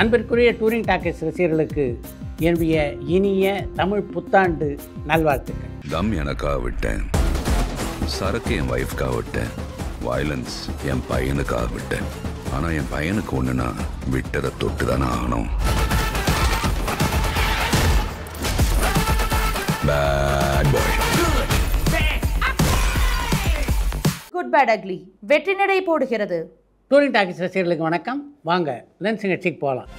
அன்பிற்குரிய touring talkies ரசிகர்களுக்கு என்னுடைய இனிய தமிழ் புத்தாண்டு நல்வாழ்த்துக்கள். தம் எனக்காக விட்டேன், சரக்கு என் வைஃப்காக விட்டேன், வயலன்ஸ் என் பையனுக்காக விட்டேன். ஆனா என் பையனுக்கு ஒண்ணுனா விட்டரை தொட்டு தானே ஆகணும். Bad boy. Good bad ugly வெற்றி நடை போடுகிறது. டூரிங் டாக்கீஸ் ரசிகர்களுக்கு வணக்கம். வாங்க லென்ஸ் நிகழ்ச்சிக்கு போகலாம்.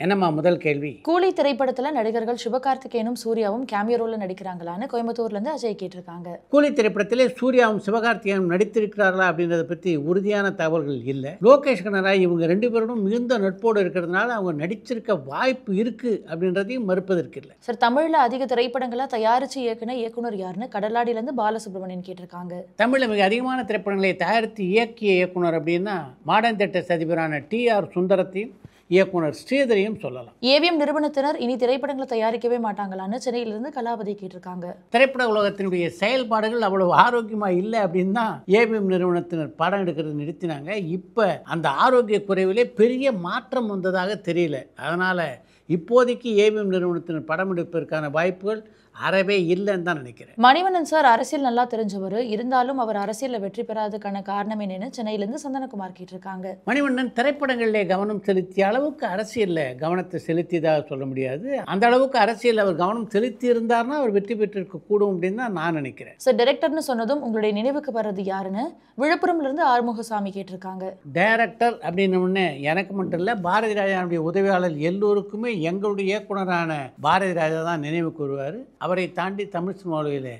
என்னம்மா முதல் கேள்வி? கூலி திரைப்படத்துல நடிகர்கள் சிவகார்த்திகேயனும் சூர்யாவும் கேமியோ ரோல்ல நடிக்கிறாங்களான்னு கோயம்புத்தூர்ல இருந்து அஜய் கேட்டிருக்காங்க. கூலி திரைப்படத்திலே சூர்யாவும் சிவகார்த்திகேயனும் நடித்திருக்கிறார்களா அப்படின்றத பற்றி உறுதியான தகவல்கள் இல்லை. லோகேஷ் கனகராஜ் இவங்க ரெண்டு பேரும் மிகுந்த நட்போடு இருக்கிறதுனால அவங்க நடிச்சிருக்க வாய்ப்பு இருக்கு அப்படின்றதையும் மறுப்பதற்கு இல்லை. சார், தமிழ்ல அதிக திரைப்படங்களை தயாரிச்சு இயக்குனர் யாருன்னு கடலாடியில இருந்து பாலசுப்ரமணியன் கேட்டிருக்காங்க. தமிழில் மிக அதிகமான திரைப்படங்களை தயாரித்து இயக்கிய இயக்குனர் அப்படின்னா மாடர்ன் தியேட்டர்ஸ் அதிபரான TR சுந்தரத்தையும் இயக்குனர் ஸ்ரீதரையும் சொல்லலாம். ஏவிஎம் நிறுவனத்தினர் இனி திரைப்படங்களை தயாரிக்கவே மாட்டாங்களான்னு சென்னையிலிருந்து கலாபதி கேட்டிருக்காங்க. திரைப்பட உலகத்தினுடைய செயல்பாடுகள் அவ்வளவு ஆரோக்கியமாக இல்லை அப்படின்னு தான் ஏவிஎம் நிறுவனத்தினர் படம் எடுக்கிறது நிறுத்தினாங்க. இப்போ அந்த ஆரோக்கிய குறைவிலே பெரிய மாற்றம் வந்ததாக தெரியல. அதனால் இப்போதைக்கு ஏவிஎம் நிறுவனத்தினர் படம் எடுப்பதற்கான வாய்ப்புகள் அறவே இல்லைன்னு தான் நினைக்கிறேன். மணிவண்ணன் சார் அரசியல் நல்லா தெரிஞ்சவர், இருந்தாலும் அவர் அரசியலில் வெற்றி பெறாததுக்கான காரணம் என்னன்னு சென்னையிலிருந்து சந்தனகுமார் கேட்டிருக்காங்க. மணிவண்ணன் திரைப்படங்களிலே கவனம் செலுத்திய அளவுக்கு அரசியலில் கவனத்தை செலுத்தியதாக சொல்ல முடியாது. அந்த அளவுக்கு அரசியல் அவர் கவனம் செலுத்தி இருந்தார்னா அவர் வெற்றி பெற்றிருக்க கூடும் அப்படின்னு தான் நான் நினைக்கிறேன். சார், டைரக்டர்னு சொன்னதும் உங்களுடைய நினைவுக்கு வர்றது யாருன்னு விழுப்புரம்ல இருந்து ஆறுமுகசாமி கேட்டிருக்காங்க. டைரக்டர் அப்படின்னு எனக்கு மட்டும் இல்லை, பாரதி ராஜாவுடைய உதவியாளர் எல்லோருக்குமே எங்களுடைய இயக்குனரான பாரதி ராஜா தான் நினைவுக்கு வருவார். அவரை தாண்டி தமிழ் சினிமாவில்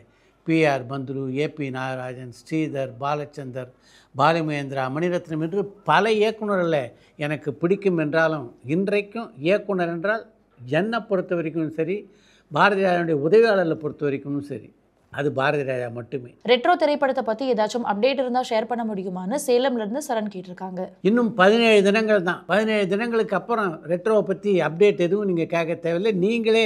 PR பந்துலு, AP நாகராஜன், ஸ்ரீதர், பாலச்சந்தர், பாலுமகேந்திரா, மணிரத்னம் என்று பல இயக்குநர்களை எனக்கு பிடிக்கும். என்றாலும் இன்றைக்கும் இயக்குனர் என்றால் என்னை பொறுத்த வரைக்கும் சரி, பாரதி ராஜாவுடைய உதவியாளர்களை பொறுத்த வரைக்கும் சரி, அது பாரதி ராஜா மட்டுமே. ரெட்ரோ திரைப்படத்தை பற்றி ஏதாச்சும் அப்டேட் இருந்தால் ஷேர் பண்ண முடியுமான்னு சேலம்ல இருந்து சரண் கேட்டிருக்காங்க. இன்னும் 17 தினங்கள் தான். 17 தினங்களுக்கு அப்புறம் ரெட்ரோவை பற்றி அப்டேட் எதுவும் நீங்கள் கேட்க தேவையில்லை, நீங்களே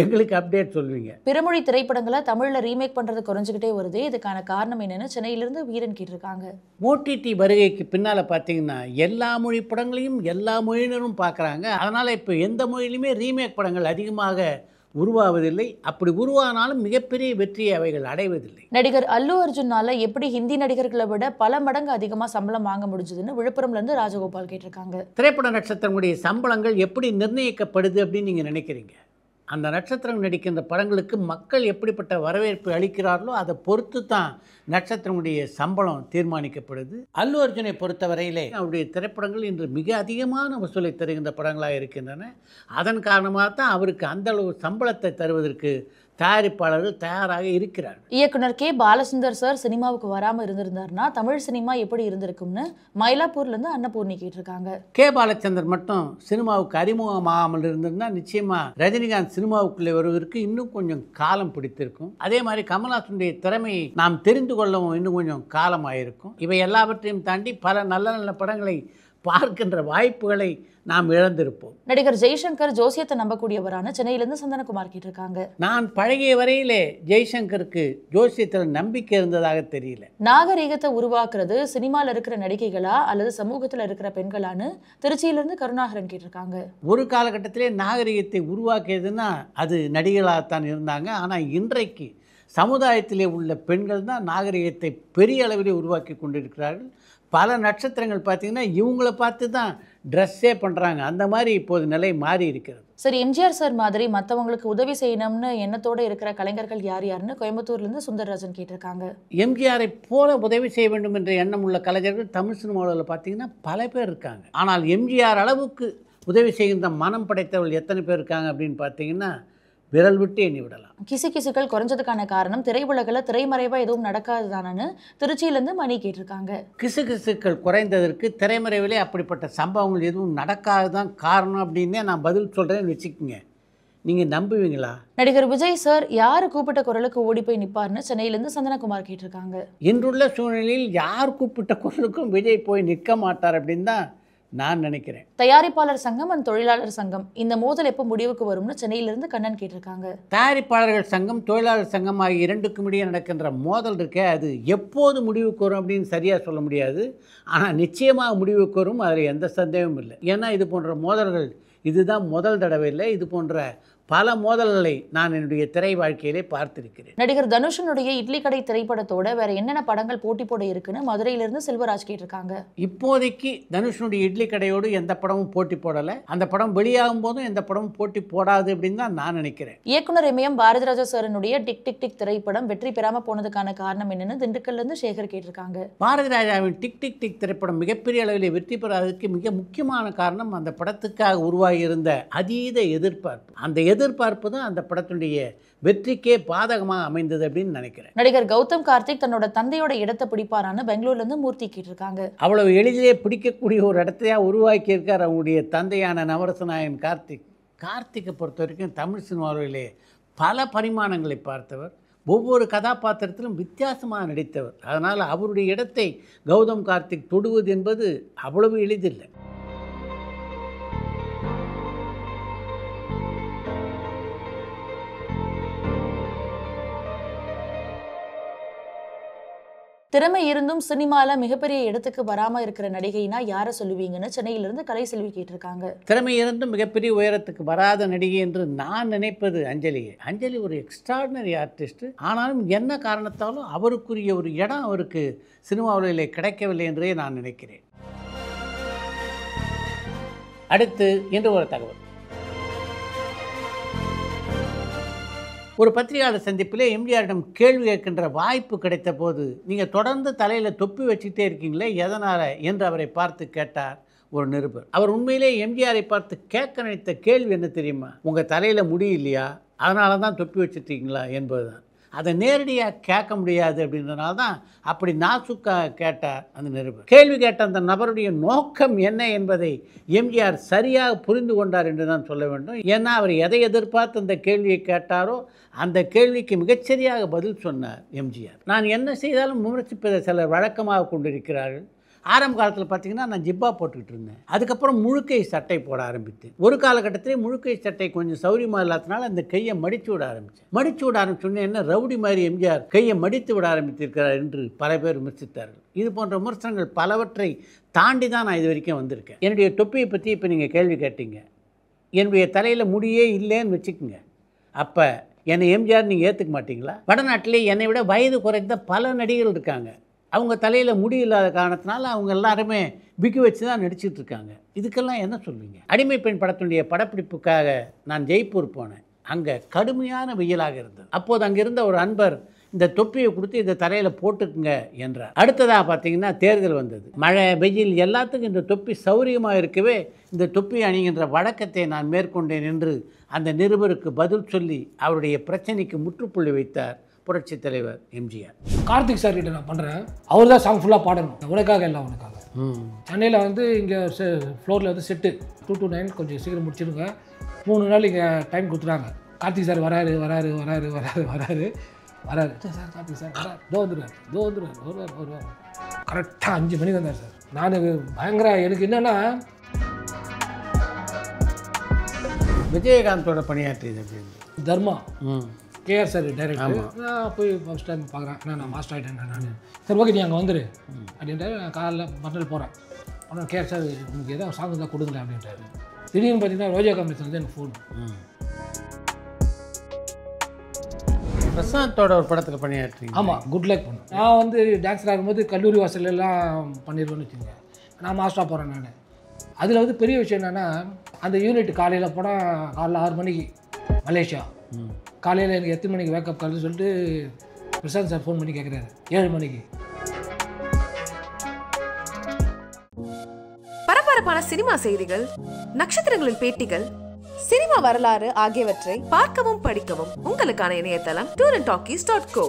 எங்களுக்கு அப்டேட் சொல்வீங்க. பிறமொழி திரைப்படங்களை தமிழில் ரீமேக் பண்ணுறது குறைஞ்சிக்கிட்டே வருது, இதுக்கான காரணம் என்னன்னு சென்னையிலிருந்து வீரன் கேட்டிருக்காங்க. OTT வருகைக்கு பின்னால் பார்த்தீங்கன்னா எல்லா மொழி படங்களையும் எல்லா மொழியினரும் பார்க்குறாங்க. அதனால் இப்போ எந்த மொழியிலுமே ரீமேக் படங்கள் அதிகமாக உருவாவதில்லை. அப்படி உருவானாலும் மிகப்பெரிய வெற்றியை அவைகள் அடைவதில்லை. நடிகர் அல்லு அர்ஜுனால எப்படி ஹிந்தி நடிகர்களை விட பல மடங்கு அதிகமாக சம்பளம் வாங்க முடிஞ்சதுன்னு விழுப்புரம்ல இருந்து ராஜகோபால் கேட்டிருக்காங்க. திரைப்பட நட்சத்திரங்களுடைய சம்பளங்கள் எப்படி நிர்ணயிக்கப்படுது அப்படின்னு நீங்கள் நினைக்கிறீங்க? அந்த நட்சத்திரம் நடிக்கின்ற படங்களுக்கு மக்கள் எப்படிப்பட்ட வரவேற்பு அளிக்கிறார்களோ அதை பொறுத்து தான் நட்சத்திரமுடைய சம்பளம் தீர்மானிக்கப்படுது. அல்லு அர்ஜுனை பொறுத்தவரையிலே அவருடைய திரைப்படங்கள் இன்று மிக அதிகமான வசூலை தருகின்ற படங்களாக இருக்கின்றன. அதன் காரணமாக தான் அவருக்கு அந்த அளவு சம்பளத்தை தருவதற்கு தயாரிப்பாளர்கள் தயாராக இருக்கிறார். இயக்குனர் K. பாலசுந்தர் சார் சினிமாவுக்கு வராமல் இருந்திருந்தார்னா தமிழ் சினிமா எப்படி இருந்திருக்கும்னு மயிலாப்பூர்ல இருந்து அன்னபூர்ணி கேட்டிருக்காங்க. K. பாலச்சந்தர் மட்டும் சினிமாவுக்கு அறிமுகமாகாமல் இருந்திருந்தால் நிச்சயமா ரஜினிகாந்த் சினிமாவுக்குள்ளே வருவதற்கு இன்னும் கொஞ்சம் காலம் பிடித்திருக்கும். அதே மாதிரி கமல்ஹாசனுடைய திறமையை நாம் தெரிந்து கொள்ளவும் இன்னும் கொஞ்சம் காலமாயிருக்கும். இவை எல்லாவற்றையும் தாண்டி பல நல்ல நல்ல படங்களை பார்க்கின்ற வாய்ப்புகளை நாம் இழந்திருப்போம். நடிகர் ஜெய்சங்கர் ஜோசியத்தை நம்பக்கூடியவரான சென்னையிலிருந்து சந்தனகுமார் கேட்டிருக்காங்க. நான் பழகிய வரையிலே ஜெய்சங்கருக்கு ஜோசியத்தில் நம்பிக்கை இருந்ததாக தெரியல. நாகரீகத்தை உருவாக்குறது சினிமாவில் இருக்கிற நடிகைகளா அல்லது சமூகத்தில் இருக்கிற பெண்களான்னு திருச்சியிலிருந்து கருணாகரன் கேட்டிருக்காங்க. ஒரு காலகட்டத்திலே நாகரீகத்தை உருவாக்கியதுன்னா அது நடிகளாகத்தான் இருந்தாங்க. ஆனால் இன்றைக்கு சமுதாயத்திலே உள்ள பெண்கள் தான் நாகரீகத்தை பெரிய அளவிலே உருவாக்கி கொண்டிருக்கிறார்கள். பல நட்சத்திரங்கள் பார்த்திங்கன்னா இவங்கள பார்த்து தான் ட்ரெஸ்ஸே பண்ணுறாங்க. அந்த மாதிரி இப்போது நிலை மாறி இருக்கிறது. சரி, எம்ஜிஆர் சார் மாதிரி மற்றவங்களுக்கு உதவி செய்யணும்னு எண்ணத்தோடு இருக்கிற கலைஞர்கள் யாருன்னு கோயம்புத்தூர்லேருந்து சுந்தரராஜன் கேட்டிருக்காங்க. எம்ஜிஆரை போல உதவி செய்ய வேண்டும் என்ற எண்ணம் உள்ள கலைஞர்கள் தமிழ் சினிமாவில் பார்த்திங்கன்னா பல பேர் இருக்காங்க. ஆனால் எம்ஜிஆர் அளவுக்கு உதவி செய்கின்ற மனம் படைத்தவர்கள் எத்தனை பேர் இருக்காங்க அப்படின்னு பார்த்தீங்கன்னா விரல் விட்டு எண்ணி விடலாம். கிசுகிசுக்கள் குறைஞ்சதுக்கான காரணம் திரையுலகில் திரைமறைவாக எதுவும் நடக்காது தானு திருச்சியிலேருந்து மணி கேட்டிருக்காங்க. கிசுகிசுக்கள் குறைந்ததற்கு திரைமறைவிலே அப்படிப்பட்ட சம்பவங்கள் எதுவும் நடக்காது தான் காரணம் அப்படின்னே நான் பதில் சொல்கிறேன்னு வச்சுக்கோங்க. நீங்கள் நம்புவீங்களா? நடிகர் விஜய் சார் யார் கூப்பிட்ட குரலுக்கு ஓடி போய் நிற்பார்னு சென்னையிலேருந்து சந்தனகுமார் கேட்டிருக்காங்க. இன்றுள்ள சூழ்நிலையில் யார் கூப்பிட்ட குரலுக்கும் விஜய் போய் நிற்க மாட்டார் அப்படின்னு தான் நான் நினைக்கிறேன். தயாரிப்பாளர் சங்கம் அண்ட் தொழிலாளர் சங்கம் இந்த மோதல் எப்போ முடிவுக்கு வரும்னு சென்னையிலிருந்து கண்ணன் கேட்டிருக்காங்க. தயாரிப்பாளர்கள் சங்கம் தொழிலாளர் சங்கம் ஆகிய இரண்டுக்கும் இடையே நடக்கின்ற மோதல் இருக்கே, அது எப்போது முடிவுக்கு வரும் அப்படின்னு சரியாக சொல்ல முடியாது. ஆனால் நிச்சயமாக முடிவுக்கு வரும், அதில் எந்த சந்தேகமும் இல்லை. ஏன்னா இது போன்ற மோதல்கள் இதுதான் முதல் தடவை இல்லை. இது போன்ற பல மோதல்களை நான் என்னுடைய திரை வாழ்க்கையிலே பார்த்திருக்கிறேன். நடிகர் தனுஷனுடைய இட்லி கடை திரைப்படத்தோட வேற என்னென்ன படங்கள் போட்டி போட இருக்குன்னு மதுரையிலிருந்து செல்வராஜ் கேட்டிருக்காங்க. இப்போதைக்கு தனுஷனுடைய இட்லி கடையோடு எந்த படமும் போட்டி போடலை. அந்த படம் வெளியாகும் போதும் எந்த படமும் போட்டி போடாது அப்படின்னு தான் நான் நினைக்கிறேன். இயக்குனர் எம்எம் பாரதிராஜா சாரனுடைய டிக் டிக் டிக் திரைப்படம் வெற்றி பெறாம போனதுக்கான காரணம் என்னன்னு திண்டுக்கல்ல இருந்து சேகர் கேட்டிருக்காங்க. பாரதிராஜாவின் டிக் டிக் டிக் திரைப்படம் மிகப்பெரிய அளவில் வெற்றி பெறாததுக்கு மிக முக்கியமான காரணம் அந்த படத்துக்காக உருவாகி இருந்த அதீத எதிர்பார்ப்பு. அந்த எதிர்பார்ப்பு தான் அந்த படத்துடைய வெற்றிக்கே பாதகமாக அமைந்தது அப்படின்னு நினைக்கிறேன். நடிகர் கௌதம் கார்த்திக் தன்னோட தந்தையோட இடத்தை பிடிப்பாரான்னு பெங்களூர்ல இருந்து மூர்த்தி கேட்டிருக்காங்க. அவ்வளவு எளிதிலே பிடிக்கக்கூடிய ஒரு இடத்தையா உருவாக்கி இருக்கார் அவங்களுடைய தந்தையான நவரசநாயகன் கார்த்திக்கை பொறுத்த வரைக்கும் தமிழ் சினிமாவிலே பல பரிமாணங்களை பார்த்தவர், ஒவ்வொரு கதாபாத்திரத்திலும் வித்தியாசமாக நடித்தவர். அதனால் அவருடைய இடத்தை கௌதம் கார்த்திக் தொடுவது என்பது அவ்வளவு எளிதில்லை. திறமை இருந்தும் சினிமால மிகப்பெரிய இடத்துக்கு வராம இருக்கிற நடிகைனா யாரை சொல்லுவீங்கன்னு சென்னையிலிருந்து கலைசெல்வி கேட்டிருக்காங்க. திறமை இருந்தும் மிகப்பெரிய உயரத்துக்கு வராத நடிகை என்று நான் நினைப்பது அஞ்சலியை. அஞ்சலி ஒரு எக்ஸ்ட்ராடினரி ஆர்டிஸ்ட். ஆனாலும் என்ன காரணத்தாலும் அவருக்குரிய ஒரு இடம் அவருக்கு சினிமாவிலே கிடைக்கவில்லை என்றே நான் நினைக்கிறேன். அடுத்து என்று ஒரு தகவல். ஒரு பத்திரிகையாளர் சந்திப்பிலே எம்ஜிஆரிடம் கேள்வி கேட்கின்ற வாய்ப்பு கிடைத்த போது, நீங்கள் தொடர்ந்து தலையில் தொப்பி வச்சுக்கிட்டே இருக்கீங்களே எதனால் என்று அவரை பார்த்து கேட்டார் ஒரு நிருபர். அவர் உண்மையிலே எம்ஜிஆரை பார்த்து கேட்க நினைத்த கேள்வி என்ன தெரியுமா? உங்கள் தலையில் முடி இல்லையா, அதனால தான் தொப்பி வச்சுருக்கீங்களா என்பது தான். அதை நேரடியாக கேட்க முடியாது அப்படின்றனால தான் அப்படி நாசுக்காக கேட்டார் அந்த நிருபர். கேள்வி கேட்ட அந்த நபருடைய நோக்கம் என்ன என்பதை எம்ஜிஆர் சரியாக புரிந்து கொண்டார் என்று தான் சொல்ல வேண்டும். ஏன்னா அவர் எதை எதிர்பார்த்து அந்த கேள்வியை கேட்டாரோ அந்த கேள்விக்கு மிகச்சரியாக பதில் சொன்னார் எம்ஜிஆர். நான் என்ன செய்தாலும் விமர்சிப்பதை சிலர் வழக்கமாக கொண்டிருக்கிறார்கள். ஆரம்ப காலத்தில் பார்த்தீங்கன்னா நான் ஜிப்பா போட்டுக்கிட்டு இருந்தேன். அதுக்கப்புறம் முழுக்கை சட்டை போட ஆரம்பித்தேன். ஒரு காலகட்டத்திலே முழுக்கை சட்டை கொஞ்சம் சௌரியமாக இல்லாதனால அந்த கையை மடித்து விட ஆரம்பித்தேன். என்ன ரவுடி மாதிரி எம்ஜிஆர் கையை மடித்து விட ஆரம்பித்திருக்கிறார் என்று பல பேர் விமர்சித்தார்கள். இது போன்ற விமர்சனங்கள் பலவற்றை தாண்டி தான் நான் இது வரைக்கும் வந்திருக்கேன். என்னுடைய தொப்பியை பற்றி இப்போ நீங்கள் கேள்வி கேட்டீங்க. என்னுடைய தலையில் முடியே இல்லைன்னு வச்சுக்கோங்க. அப்போ என்னை எம்ஜிஆர் நீங்கள் ஏற்றுக்க மாட்டிங்களா? வடநாட்டிலே என்னை விட வயது குறைந்த பல நடிகர்கள் இருக்காங்க. அவங்க தலையில் முடி இல்லாத காரணத்தினால அவங்க எல்லாருமே விக்கி வச்சு தான் நடிச்சிட்டு இருக்காங்க. இதுக்கெல்லாம் என்ன சொல்வீங்க? அடிமை பெண் படத்தினுடைய படப்பிடிப்புக்காக நான் ஜெய்ப்பூர் போனேன். அங்கே கடுமையான வெயிலாக இருந்தது. அப்போது அங்கே இருந்த ஒரு அன்பர் இந்த தொப்பியை கொடுத்து இந்த தலையில் போட்டுக்குங்க என்றார். அடுத்ததாக பார்த்தீங்கன்னா தேர்தல் வந்தது. மழை வெயில் எல்லாத்துக்கும் இந்த தொப்பி சௌரியமாக இருக்கவே இந்த தொப்பி அணிகின்ற வழக்கத்தை நான் மேற்கொண்டேன் என்று அந்த நிருபருக்கு பதில் சொல்லி அவருடைய பிரச்சனைக்கு முற்றுப்புள்ளி வைத்தார் புரட்சித் தலைவர் எம்ஜிஆர். கார்த்திக் சார் கிட்ட நான் பண்ணுறேன். அவர் தான் சாங் ஃபுல்லாக பாடணும். உனக்காக எல்லாம் உனக்காக. சென்னையில் வந்து இங்கே ஃப்ளோரில் வந்து செட்டு 2 to 9 கொஞ்சம் சீக்கிரம் முடிச்சிடுங்க. 3 நாள் இங்கே டைம் கொடுத்துறாங்க. கார்த்திக் சார் வராரு சார். கார்த்திக் சார் வராரு, வருவார். கரெக்டாக 5 மணிக்கு வந்தார் சார். நான் பயங்கர எனக்கு என்னென்னா விஜயகாந்தோட பணியாற்றியது அப்படின்னு தர்மா கேஆர் சார் டைரக்டர். நான் போய் ஃபர்ஸ்ட் டைம் பார்க்குறேன். நான் மாஸ்டர் ஆகிட்டேன். நான் சரி ஓகே நீ அங்கே வந்துடு அப்படின்ட்டு நான் காலைல மறுநாள் போகிறேன். ஆனால் கேஆர் சார் உங்களுக்கு எதாவது சாங் தான் கொடுங்களேன் அப்படின்ட்டாரு. திடீர்னு பார்த்தீங்கன்னா ரோஜா காமிஷன் வந்து எனக்கு ஃபோன். பிரசாந்தோட ஒரு படத்தில் பணியாற்றி. ஆமாம், குட் லக் பண்ணேன். நான் வந்து டான்ஸர் ஆகும்போது கல்லூரி வாசலெல்லாம் பண்ணிடுவேன்னு வச்சுக்கோங்க. நான் மாஸ்டராக போகிறேன். நான் அதில் வந்து பெரிய விஷயம் என்னென்னா அந்த யூனிட் காலையில் போனால் காலைல 6 மணிக்கு மலேசியா. காலையில் எனக்கு எத்தனை மணிக்கு வேக்கப் கால்னு சொல்லிட்டு பிரசாந்த் சார் ஃபோன் பண்ணி கேட்குறாரு 7 மணிக்கு. பரபரப்பான சினிமா செய்திகள், நட்சத்திரங்களின் பேட்டிகள், சினிமா வரலாறு ஆகியவற்றை பார்க்கவும் படிக்கவும் உங்களுக்கான இணையதளம் tourantalkies.co.